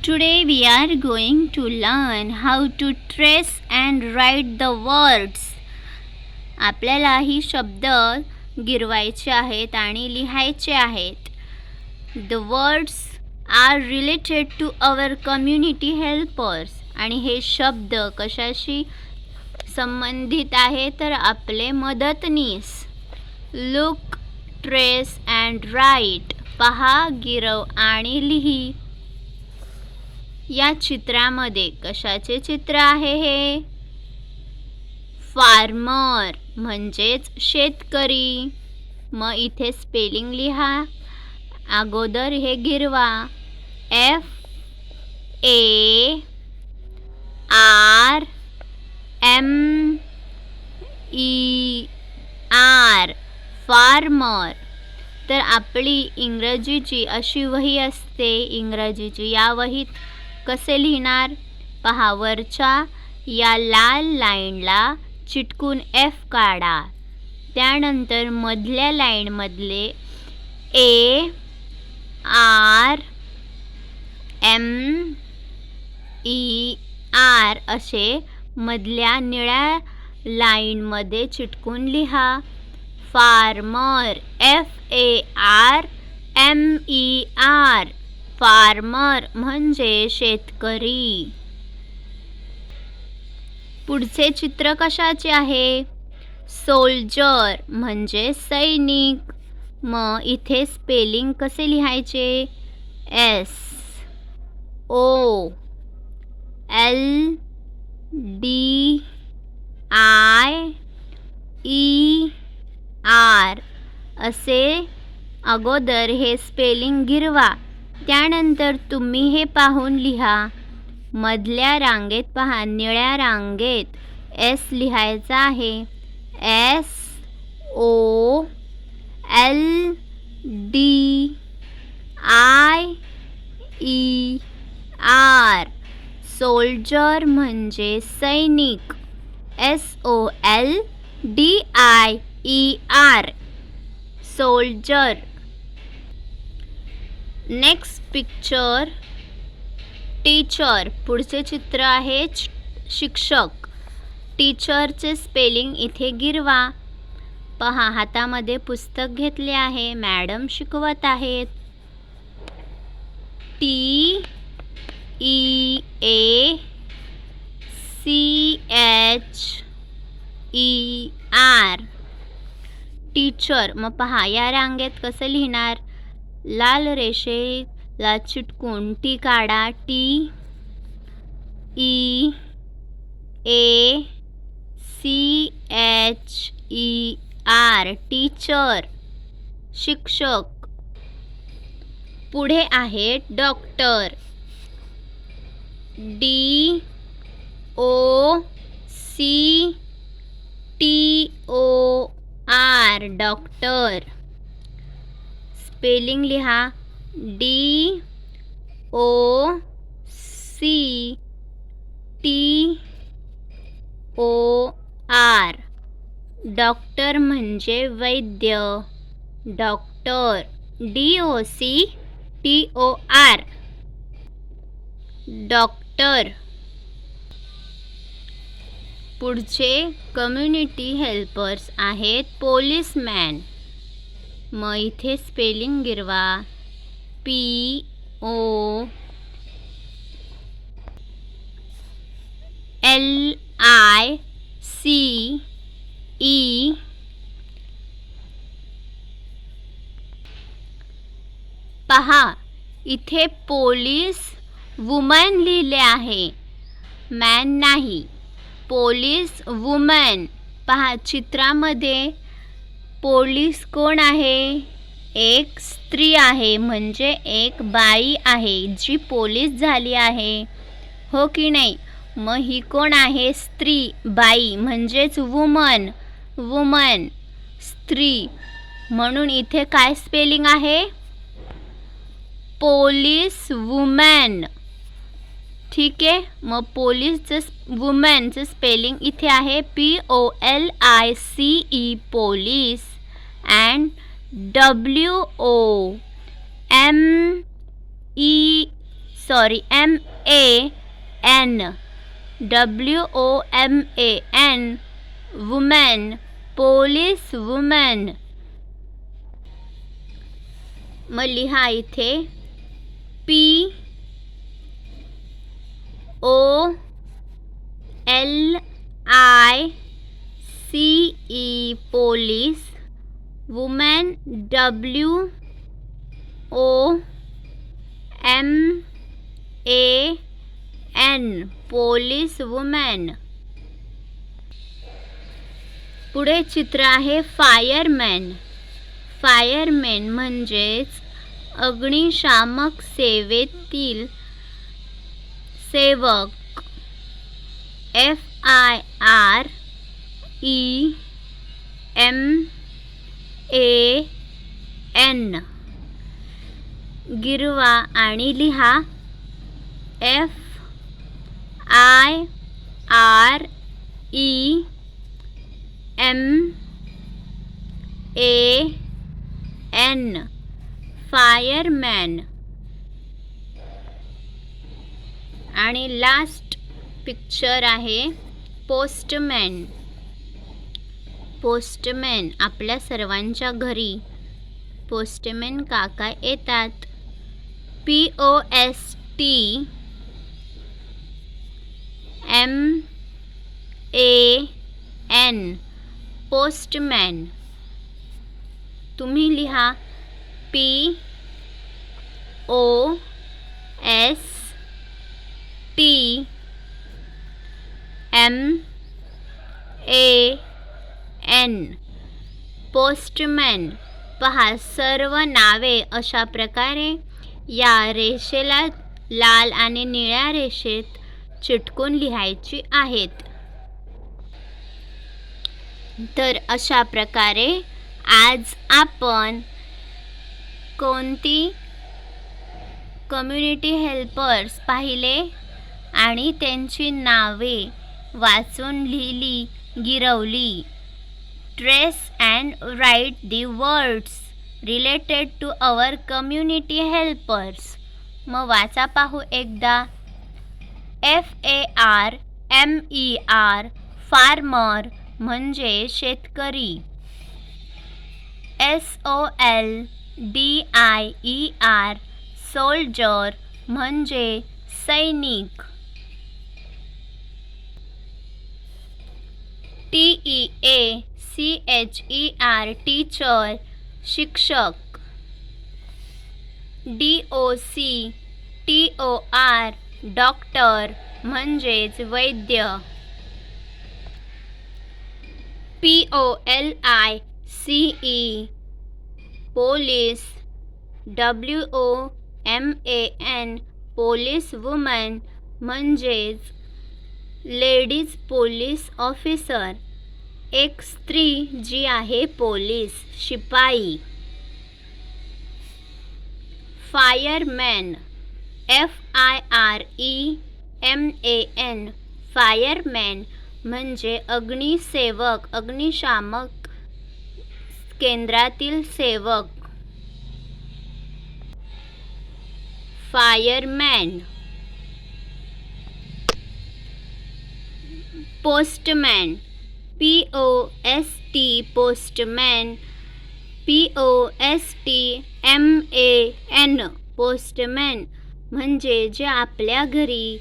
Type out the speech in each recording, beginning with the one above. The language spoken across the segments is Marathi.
Today we are going to learn how to trace and write the words. आपल्याला ही शब्द गिरवायचे आहेत आणि लिहायचे आहेत. The words are related to our community helpers. आणि हे शब्द कशाशी संबंधित आहे तर आपले मदतनीस. Look, trace and write. पहा, गिरव आणि लिही. या चित्रामध्ये कशाचे चित्र आहे हे? फार्मर म्हणजेच शेतकरी. मग इथे स्पेलिंग लिहा. अगोदर हे गिरवा. FARMER farmer. तर आपली इंग्रजीची अशी वही असते. इंग्रजीची या वहीत कसे लिहिणार? पहा, वरच्या या लाल लाईनला चिटकून F काढा. त्यानंतर मधल्या लाईनमधले ARMER असे मधल्या निळ्या लाईनमध्ये चिटकून लिहा. फार्मर FARMER फार्मर म्हणजे शेतकरी. पुढचे चित्र कशाचे आहे? सोल्जर म्हणजे सैनिक. मग इथे स्पेलिंग कसे लिहायचे? SOLDIER असे अगोदर हे स्पेलिंग गिरवा. त्यानंतर तुम्ही हे पाहून लिहा. मधल्या रांगेत पहा, निळ्या रांगेत S लिहायचा आहे. SOLDIER सोल्जर म्हणजे सैनिक. SOLDIER soldier. Next picture teacher. पुढचे चित्र आहे शिक्षक. टीचरचे स्पेलिंग इथे गिरवा. पहा, हातामध्ये पुस्तक घेतले आहे. मॅडम शिकवत आहेत. TEACHER teacher. मग पहा, या रांगेत कसं लिहिणार? लाल रेषेला चिटकून टी काढा. TEACHER टीचर शिक्षक. पुढे आहे डॉक्टर. DOCTOR doctor. स्पेलिंग लिहा. DOCTOR डॉक्टर म्हणजे वैद्य. Doctor DOCTOR doctor. पुढचे कम्युनिटी हेल्पर्स आहेत पोलीसमॅन. मग इथे स्पेलिंग गिरवा. POLICE पहा, इथे पोलीस वुमन लिहिले आहे, मॅन नाही. Police woman. पहा, चित्रामध्ये पोलीस कोण आहे? एक स्त्री आहे, म्हणजे एक बाई आहे जी पोलीस झाली आहे, हो की नाही? मग ही कोण आहे? स्त्री, बाई म्हणजेच वुमन. वुमन स्त्री. म्हणून इथे काय स्पेलिंग आहे? Police woman. ठीक आहे. मग पोलीसचं वुमनचं स्पेलिंग इथे आहे POLICE police and WOMEN WOMAN women, police women. मग लिहा इथे POLICE police, women WOMAN police women. पुढे चित्र आहे फायरमॅन. फायरमॅन म्हणजेच अग्निशामक सेवेतील सेवक. FIREMAN. गिरवा आणि लिहा FIREMAN फायरमॅन. आणि लास्ट पिक्चर आहे पोस्टमॅन. पोस्टमॅन आपल्या सर्वांच्या घरी पोस्टमॅन काका येतात. POSTMAN postman. तुम्ही लिहा POSTMAN पोस्टमॅन. पहा सर्व नावे अशा प्रकारे या रेषेला लाल आणि निळ्या रेषेत चिटकून लिहायची आहेत. तर अशा प्रकारे आज आपण कोणती कम्युनिटी हेल्पर्स पाहिले आणि त्यांची नावे वाचून लिहिली, गिरवली. Trace and write the words related to our community helpers. मग वाचा पाहू एकदा. FARMER फार्मर म्हणजे शेतकरी. SOLDIER सोल्जर म्हणजे सैनिक. TEACHER टीचर शिक्षक. DOCTOR डॉक्टर म्हणजेच वैद्य. POLICE police. WOMAN police woman म्हणजेच लेडीज पोलीस ऑफिसर. एक स्त्री जी आहे पोलीस शिपाई. फायरमॅन FIREMAN फायरमॅन म्हणजे अग्निसेवक, अग्निशामक केंद्रातील सेवक. Fireman. Postman POST postman. POSTMAN postman म्हणजे जे आपल्या घरी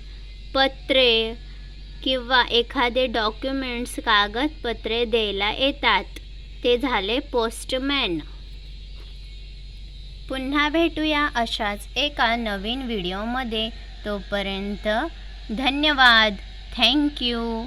पत्रे किंवा एखादे डॉक्युमेंट्स कागदपत्रे द्यायला येतात ते झाले पोस्टमॅन. पुन्हा भेटूया अशाच एका नवीन व्हिडिओमध्ये. तोपर्यंत धन्यवाद. थँक्यू.